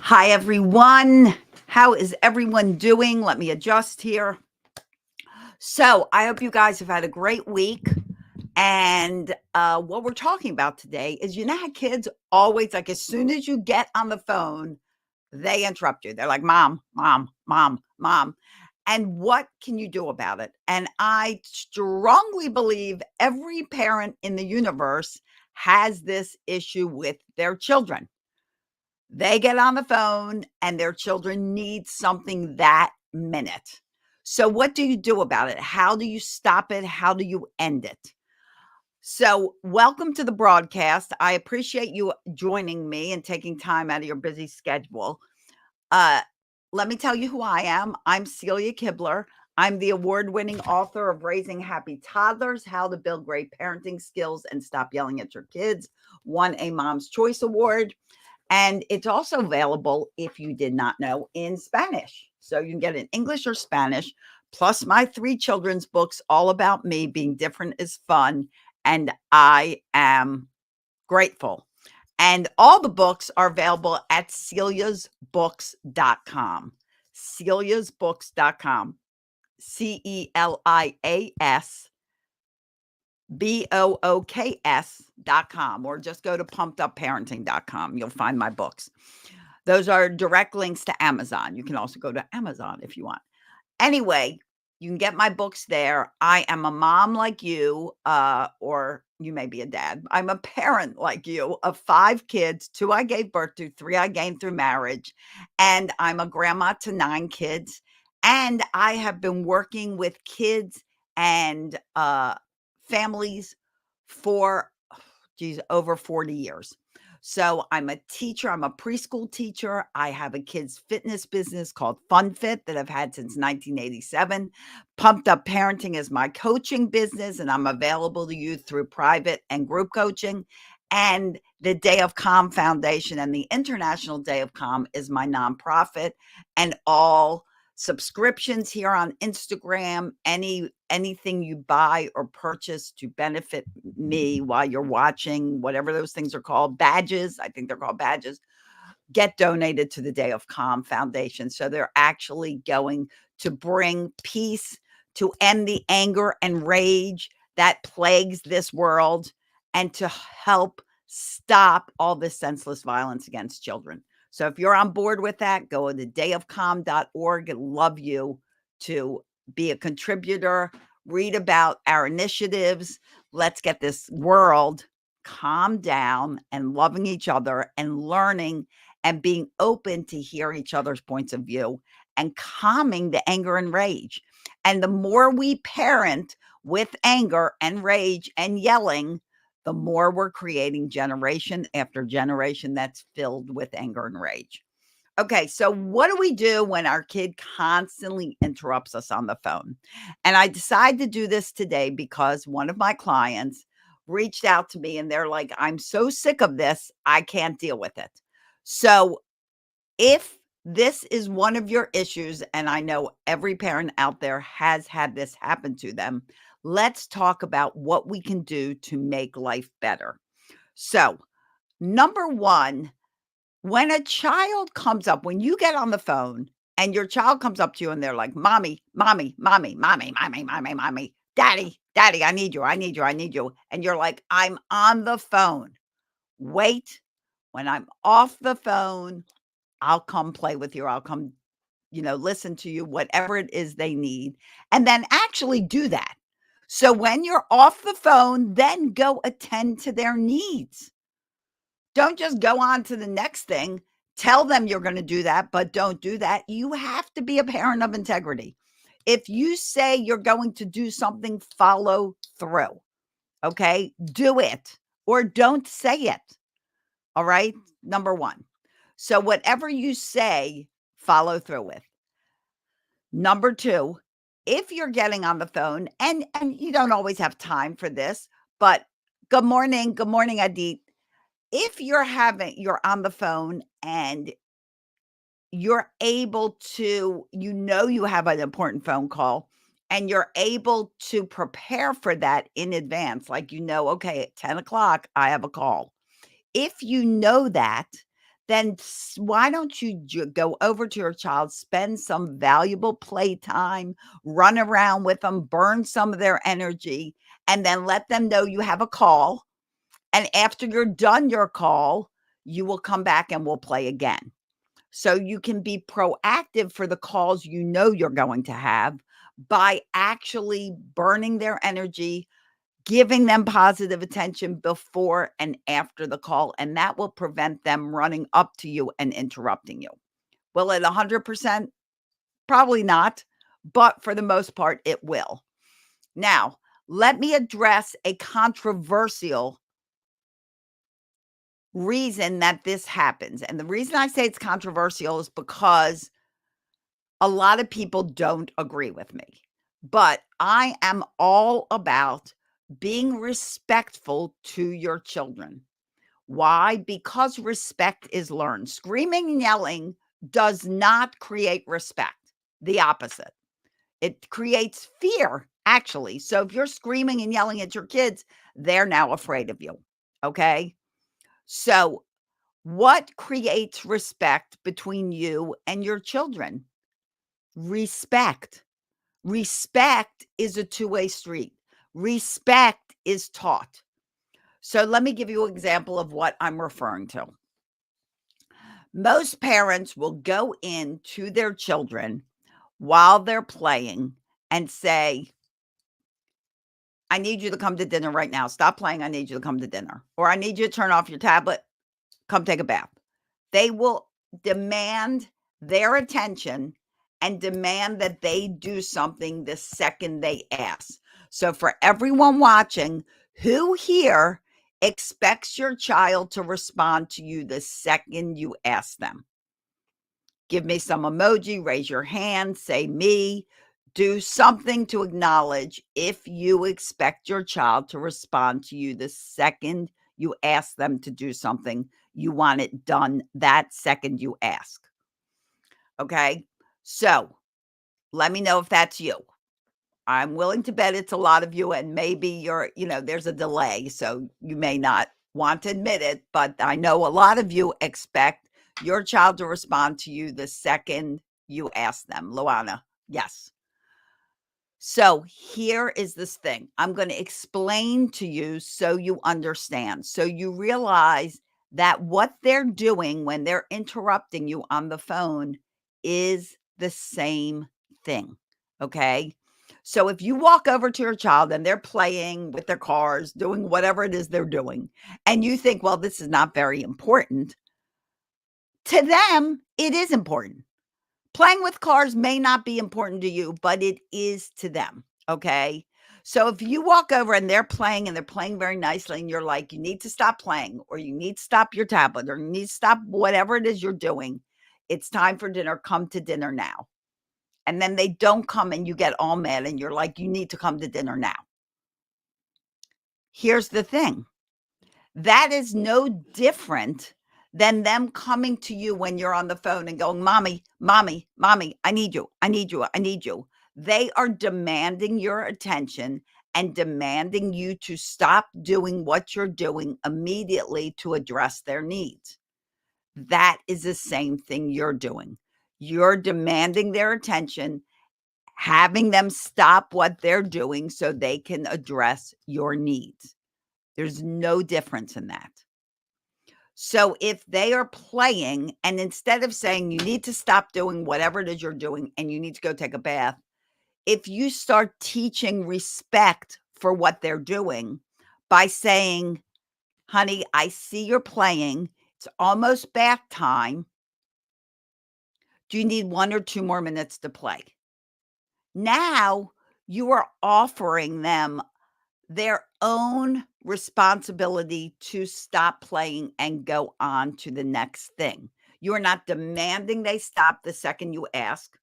Hi, everyone. How is everyone doing? Let me adjust here. So, I hope you guys have had a great week. And what we're talking about today is how kids always, like, as soon as you get on the phone, they interrupt you. They're like, Mom, Mom, Mom, Mom. And what can you do about it? And I strongly believe every parent in the universe has this issue with their children. They get on the phone and their children need something that minute. So, what do you do about it? How do you stop it? How do you end it? So, welcome to the broadcast. I appreciate you joining me and taking time out of your busy schedule. Uh, Let me tell you who I am. I'm Celia Kibler. I'm the award winning author of Raising Happy Toddlers, How to Build Great Parenting Skills and Stop Yelling at Your Kids, won a Mom's Choice Award. And it's also available, if you did not know, in Spanish. So you can get it in English or Spanish, plus my 3 children's books all about me. Being different is fun, and I am grateful. And all the books are available at celiasbooks.com. Celiasbooks.com. CELIAS BOOKS.com, or just go to pumpedupparenting.com. You'll find my books. Those are direct links to Amazon. You can also go to Amazon if you want. Anyway, you can get my books there. I am a mom like you, or you may be a dad. I'm a parent like you of 5 kids. 2 I gave birth to, 3 I gained through marriage. And I'm a grandma to 9 kids. And I have been working with kids and families for, over 40 years. So I'm a teacher. I'm a preschool teacher. I have a kids fitness business called FunFit that I've had since 1987. Pumped Up Parenting is my coaching business, and I'm available to you through private and group coaching. And the Day of Calm Foundation and the International Day of Calm is my nonprofit, and all subscriptions here on Instagram, anything you buy or purchase to benefit me while you're watching, whatever those things are called, badges, I think they're called badges, get donated to the Day of Calm Foundation. So they're actually going to bring peace, to end the anger and rage that plagues this world, and to help stop all this senseless violence against children. So if you're on board with that, go to dayofcalm.org. I'd love you to be a contributor, read about our initiatives. Let's get this world calmed down and loving each other and learning and being open to hear each other's points of view and calming the anger and rage. And the more we parent with anger and rage and yelling, the more we're creating generation after generation that's filled with anger and rage. Okay, so what do we do when our kid constantly interrupts us on the phone? And I decided to do this today because one of my clients reached out to me and they're like, I'm so sick of this, I can't deal with it. So if this is one of your issues, and I know every parent out there has had this happen to them, let's talk about what we can do to make life better. So, number one, when a child comes up, when you get on the phone and your child comes up to you and they're like, Mommy, Mommy, Mommy, Mommy, Mommy, Mommy, Mommy, Daddy, Daddy, I need you, I need you, I need you. And you're like, I'm on the phone. Wait, when I'm off the phone, I'll come play with you. I'll come, listen to you, whatever it is they need, and then actually do that. So when you're off the phone, then go attend to their needs. Don't just go on to the next thing. Tell them you're going to do that, but don't do that. You have to be a parent of integrity. If you say you're going to do something, follow through. Okay? Do it or don't say it. All right? Number one. So whatever you say, follow through with. Number two, if you're getting on the phone and you don't always have time for this, but good morning, Adit. If you're on the phone and you're able to, you have an important phone call and you're able to prepare for that in advance, like, okay, at 10 o'clock, I have a call. If you know that, then why don't you go over to your child, spend some valuable playtime, run around with them, burn some of their energy, and then let them know you have a call. And after you're done your call, you will come back and we'll play again. So you can be proactive for the calls you know you're going to have by actually burning their energy, giving them positive attention before and after the call, and that will prevent them running up to you and interrupting you. Will it 100%? Probably not, but for the most part, it will. Now, let me address a controversial reason that this happens. And the reason I say it's controversial is because a lot of people don't agree with me. But I am all about being respectful to your children. Why? Because respect is learned. Screaming and yelling does not create respect. The opposite. It creates fear, actually. So if you're screaming and yelling at your kids, they're now afraid of you. Okay. So, what creates respect between you and your children? Respect. Respect is a two-way street. Respect is taught. So let me give you an example of what I'm referring to. Most parents will go into their children while they're playing and say, I need you to come to dinner right now. Stop playing. I need you to come to dinner. Or I need you to turn off your tablet. Come take a bath. They will demand their attention and demand that they do something the second they ask. So for everyone watching, who here expects your child to respond to you the second you ask them? Give me some emoji, raise your hand, say me, do something to acknowledge if you expect your child to respond to you the second you ask them to do something. You want it done that second you ask. Okay. So let me know if that's you. I'm willing to bet it's a lot of you, and maybe there's a delay, so you may not want to admit it, but I know a lot of you expect your child to respond to you the second you ask them. Luana, yes. So here is this thing. I'm going to explain to you so you understand, so you realize that what they're doing when they're interrupting you on the phone is the same thing. Okay. So if you walk over to your child and they're playing with their cars, doing whatever it is they're doing, and you think, well, this is not very important, to them, it is important. Playing with cars may not be important to you, but it is to them, okay? So if you walk over and they're playing very nicely and you're like, "You need to stop playing," or "You need to stop your tablet," or "You need to stop whatever it is you're doing. It's time for dinner. Come to dinner now." And then they don't come and you get all mad and you're like, "You need to come to dinner now." Here's the thing. That is no different than them coming to you when you're on the phone and going, "Mommy, mommy, mommy, I need you. I need you. I need you." They are demanding your attention and demanding you to stop doing what you're doing immediately to address their needs. That is the same thing you're doing. You're demanding their attention, having them stop what they're doing so they can address your needs. There's no difference in that. So if they are playing and instead of saying you need to stop doing whatever it is you're doing and you need to go take a bath, if you start teaching respect for what they're doing by saying, "Honey, I see you're playing. It's almost bath time. Do you need 1 or 2 more minutes to play?" Now you are offering them their own responsibility to stop playing and go on to the next thing. You are not demanding they stop the second you ask.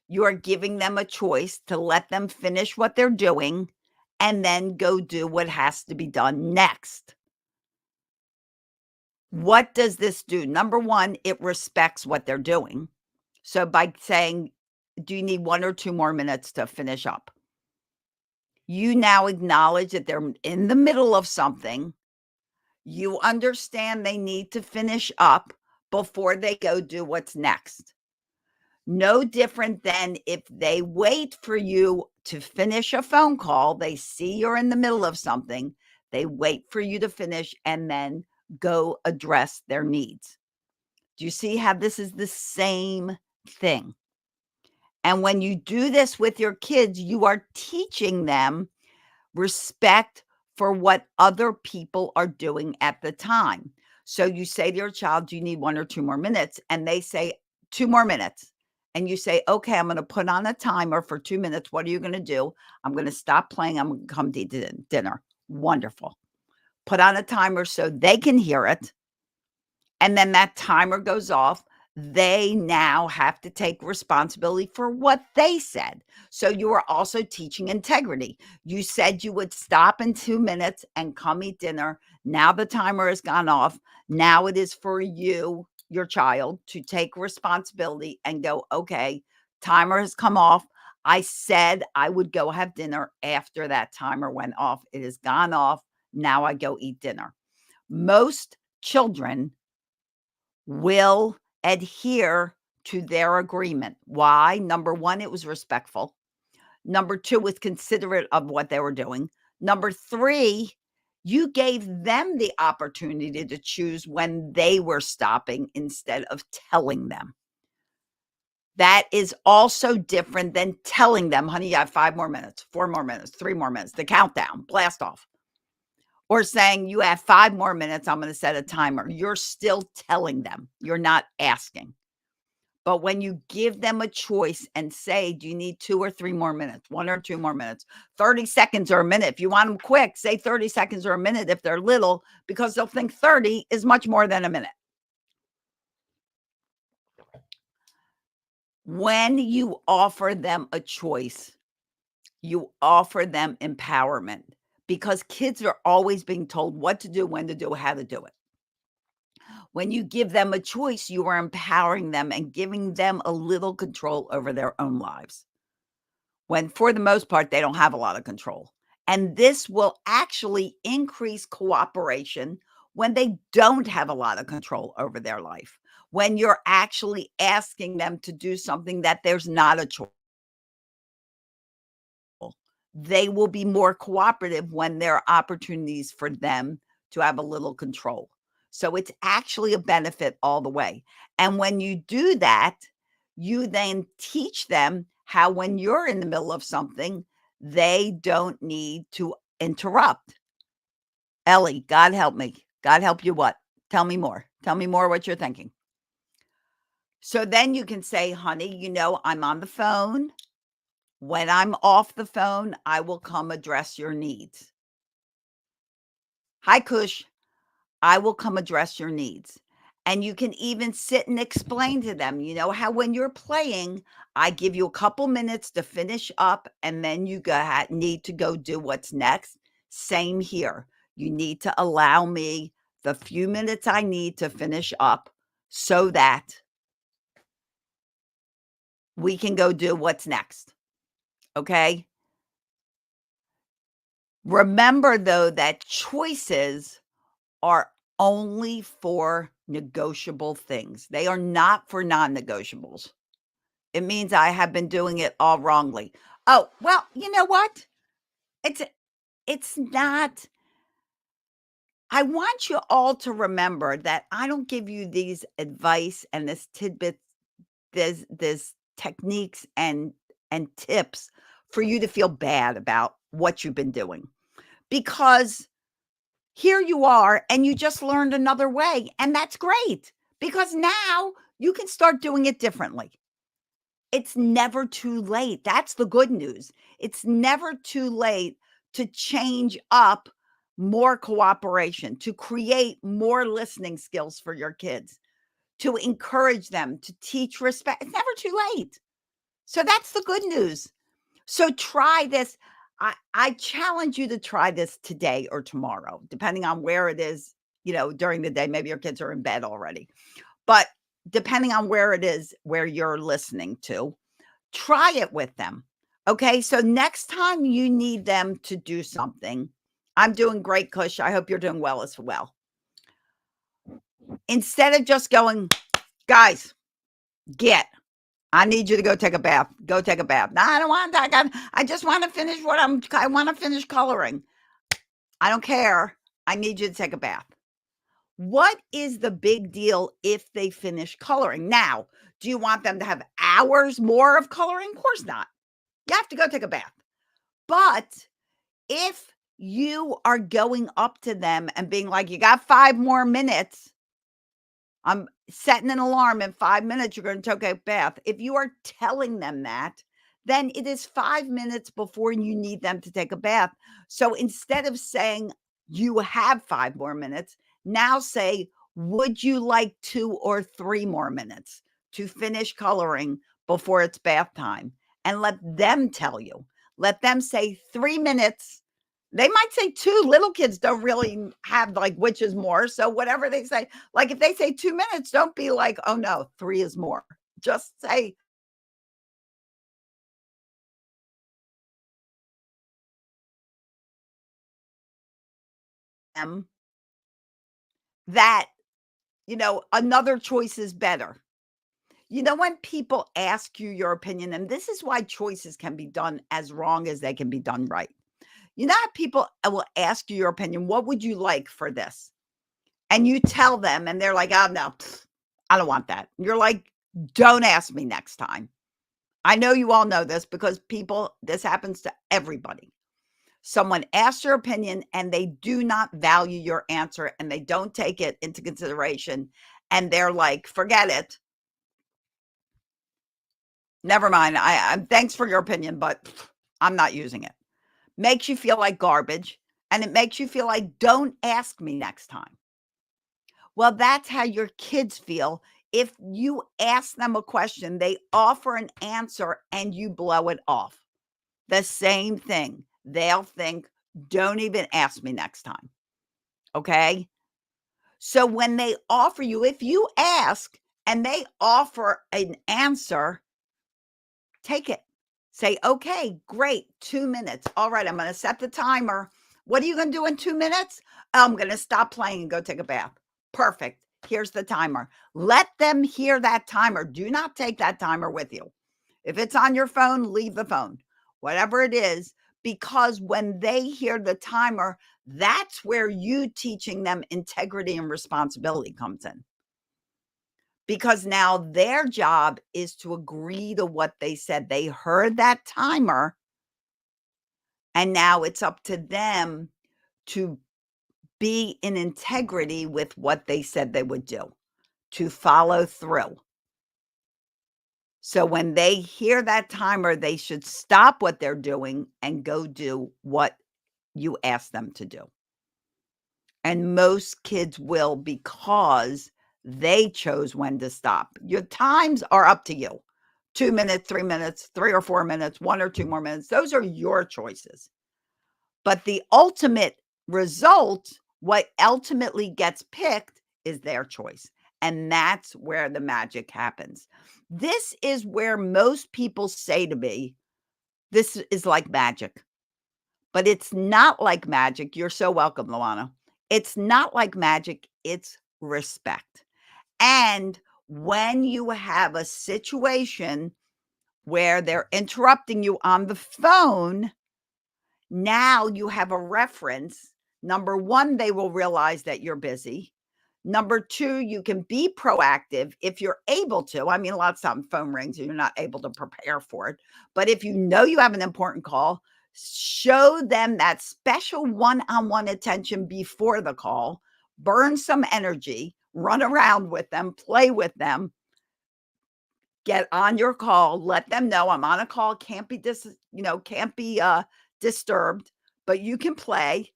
You are giving them a choice to let them finish what they're doing and then go do what has to be done next. What does this do? Number 1, it respects what they're doing. So by saying, "Do you need 1 or 2 more minutes to finish up?" You now acknowledge that they're in the middle of something. You understand they need to finish up before they go do what's next. No different than if they wait for you to finish a phone call, they see you're in the middle of something, they wait for you to finish and then go address their needs. Do you see how this is the same thing? And when you do this with your kids, you are teaching them respect for what other people are doing at the time. So you say to your child, "Do you need 1 or 2 more minutes?" And they say, "2 more minutes." And you say, "Okay, I'm gonna put on a timer for 2 minutes. What are you gonna do?" "I'm gonna stop playing. I'm gonna come to dinner." Wonderful. Put on a timer so they can hear it, and then that timer goes off. They now have to take responsibility for what they said. So you are also teaching integrity. You said you would stop in 2 minutes and come eat dinner. Now the timer has gone off. Now it is for you, your child, to take responsibility and go, "Okay, timer has come off. I said I would go have dinner after that timer went off. It has gone off. Now I go eat dinner." Most children will adhere to their agreement. Why? Number 1, it was respectful. Number 2, was considerate of what they were doing. Number 3, you gave them the opportunity to choose when they were stopping instead of telling them. That is also different than telling them, "Honey, you have 5 more minutes, 4 more minutes, 3 more minutes," the countdown, blast off. Or saying, "You have 5 more minutes, I'm gonna set a timer." You're still telling them, you're not asking. But when you give them a choice and say, "Do you need 2 or 3 more minutes? 1 or 2 more minutes? 30 seconds or a minute?" If you want them quick, say 30 seconds or a minute if they're little, because they'll think 30 is much more than a minute. When you offer them a choice, you offer them empowerment because kids are always being told what to do, when to do, how to do it. When you give them a choice, you are empowering them and giving them a little control over their own lives, when for the most part, they don't have a lot of control. And this will actually increase cooperation when they don't have a lot of control over their life, when you're actually asking them to do something that there's not a choice. They will be more cooperative when there are opportunities for them to have a little control. So it's actually a benefit all the way. And when you do that, you then teach them how, when you're in the middle of something, they don't need to interrupt. Ellie, God help me. God help you what? Tell me more. Tell me more what you're thinking. So then you can say, "Honey, I'm on the phone. When I'm off the phone, I will come address your needs." "Hi, Kush. I will come address your needs." And you can even sit and explain to them, how when you're playing, I give you a couple minutes to finish up and then you need to go do what's next. Same here. You need to allow me the few minutes I need to finish up so that we can go do what's next. Okay. Remember, though, that choices are only for negotiable things. They are not for non-negotiables. It means I have been doing it all wrongly. Oh, well, you know what? It's it's not. I want you all to remember that I don't give you these advice and this tidbits, this techniques and tips for you to feel bad about what you've been doing, because here you are and you just learned another way, and that's great because now you can start doing it differently. It's never too late. That's the good news. It's never too late to change up more cooperation, to create more listening skills for your kids, to encourage them, to teach respect. It's never too late. So that's the good news. So try this. I challenge you to try this today or tomorrow, depending on where it is, during the day. Maybe your kids are in bed already, but depending on where it is, where you're listening to, try it with them. Okay. So next time you need them to do something, I'm doing great, Kush. I hope you're doing well as well. Instead of just going, guys, get. I need you to go take a bath. Go take a bath. No, I don't want that. I just want to finish I want to finish coloring. I don't care. I need you to take a bath. What is the big deal if they finish coloring? Now, do you want them to have hours more of coloring? Of course not. You have to go take a bath. But if you are going up to them and being like, you got 5 more minutes, I'm setting an alarm in 5 minutes, you're going to take a bath. If you are telling them that, then it is 5 minutes before you need them to take a bath. So instead of saying you have 5 more minutes, now say, would you like 2 or 3 more minutes to finish coloring before it's bath time? And let them tell you. Let them say 3 minutes. They might say 2. Little kids don't really have like which is more. So whatever they say, like if they say 2 minutes, don't be like, "Oh no, 3 is more." Just say them that, another choice is better. When people ask you your opinion, and this is why choices can be done as wrong as they can be done right. You know how people will ask you your opinion, "What would you like for this?" And you tell them and they're like, "Oh, no, I don't want that." You're like, "Don't ask me next time." I know you all know this because this happens to everybody. Someone asks your opinion and they do not value your answer and they don't take it into consideration. And they're like, forget it. Never mind. Thanks for your opinion, but I'm not using it. Makes you feel like garbage. And it makes you feel like, don't ask me next time. Well, that's how your kids feel. If you ask them a question, they offer an answer and you blow it off. The same thing. They'll think, "Don't even ask me next time." Okay? So when they offer you if you ask and they offer an answer, take it. Say, "Okay, great, 2 minutes. Alright, I'm gonna set the timer. What are you gonna do in 2 minutes?" "I'm gonna stop playing and go take a bath." "Perfect. Here's the timer." Let them hear that timer. Do not take that timer with you. If it's on your phone, leave the phone. Whatever it is, because when they hear the timer, that's where you teaching them integrity and responsibility comes in. Because now their job is to agree to what they said. They heard that timer, and now it's up to them to be in integrity with what they said they would do, to follow through. So when they hear that timer, they should stop what they're doing and go do what you ask them to do. And most kids will because they chose when to stop. Your times are up to you. 2 minutes, 3 minutes, 3 or 4 minutes, 1 or 2 more minutes. Those are your choices. But the ultimate result, what ultimately gets picked is their choice. And that's where the magic happens. This is where most people say to me, "This is like magic." But it's not like magic. You're so welcome, Luana. It's not like magic, it's respect. And when you have a situation where they're interrupting you on the phone, now you have a reference. Number 1, they will realize that you're busy. Number 2, you can be proactive if you're able to. I mean, a lot of times phone rings and you're not able to prepare for it. But if you know you have an important call, show them that special one-on-one attention before the call. Burn some energy, run around with them, play with them, get on your call, let them know I'm on a call, can't be disturbed, but you can play.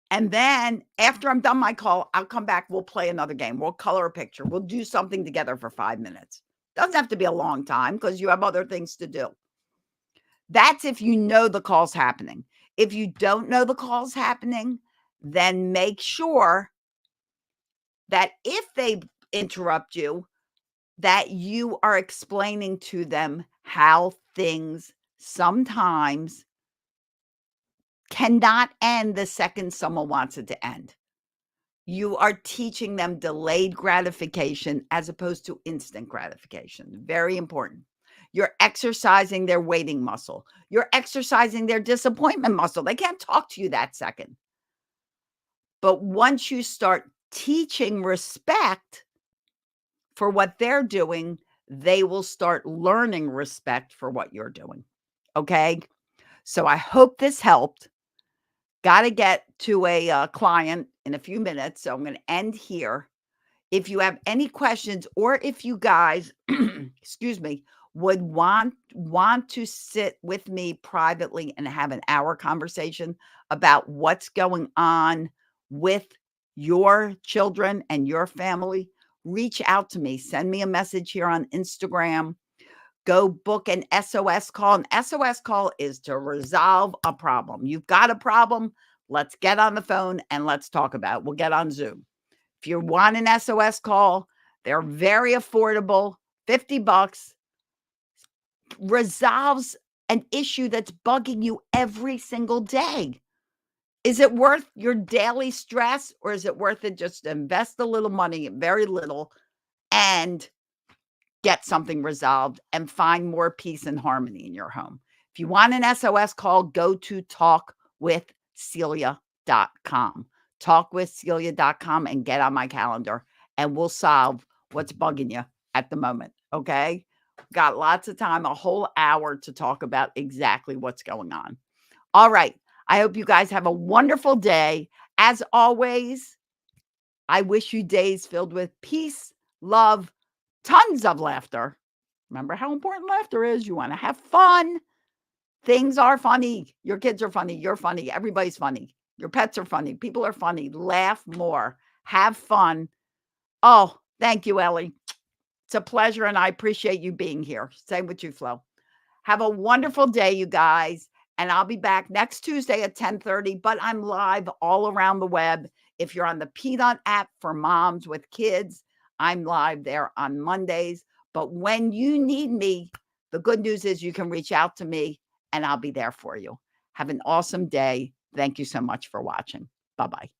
And then after I'm done my call, I'll come back. We'll play another game. We'll color a picture. We'll do something together for 5 minutes. Doesn't have to be a long time because you have other things to do. That's if you know the call's happening. If you don't know the call's happening, then make sure that if they interrupt you, that you are explaining to them how things sometimes cannot end the second someone wants it to end. You are teaching them delayed gratification as opposed to instant gratification. Very important. You're exercising their waiting muscle. You're exercising their disappointment muscle. They can't talk to you that second. But once you start teaching respect for what they're doing, they will start learning respect for what you're doing. Okay? So I hope this helped. Got to get to a client in a few minutes, so I'm going to end here. If you have any questions, or if you guys, excuse me, would want to sit with me privately and have an hour conversation about what's going on with your children and your family, reach out to me. Send me a message here on Instagram. Go book an SOS call. An SOS call is to resolve a problem. You've got a problem. Let's get on the phone and let's talk about it. We'll get on Zoom. If you want an SOS call, they're very affordable, $50, resolves an issue that's bugging you every single day. Is it worth your daily stress, or is it worth it just to invest a little money, very little, and get something resolved and find more peace and harmony in your home? If you want an SOS call, go to talkwithcelia.com. Talkwithcelia.com and get on my calendar, and we'll solve what's bugging you at the moment. Okay? Got lots of time, a whole hour to talk about exactly what's going on. All right. I hope you guys have a wonderful day. As always, I wish you days filled with peace, love, tons of laughter. Remember how important laughter is. You want to have fun. Things are funny. Your kids are funny. You're funny. Everybody's funny. Your pets are funny. People are funny. Laugh more. Have fun. Oh, thank you, Ellie. It's a pleasure, and I appreciate you being here. Same with you, Flo. Have a wonderful day, you guys. And I'll be back next Tuesday at 10:30, but I'm live all around the web. If you're on the Peanut app for moms with kids, I'm live there on Mondays. But when you need me, the good news is you can reach out to me and I'll be there for you. Have an awesome day. Thank you so much for watching. Bye-bye.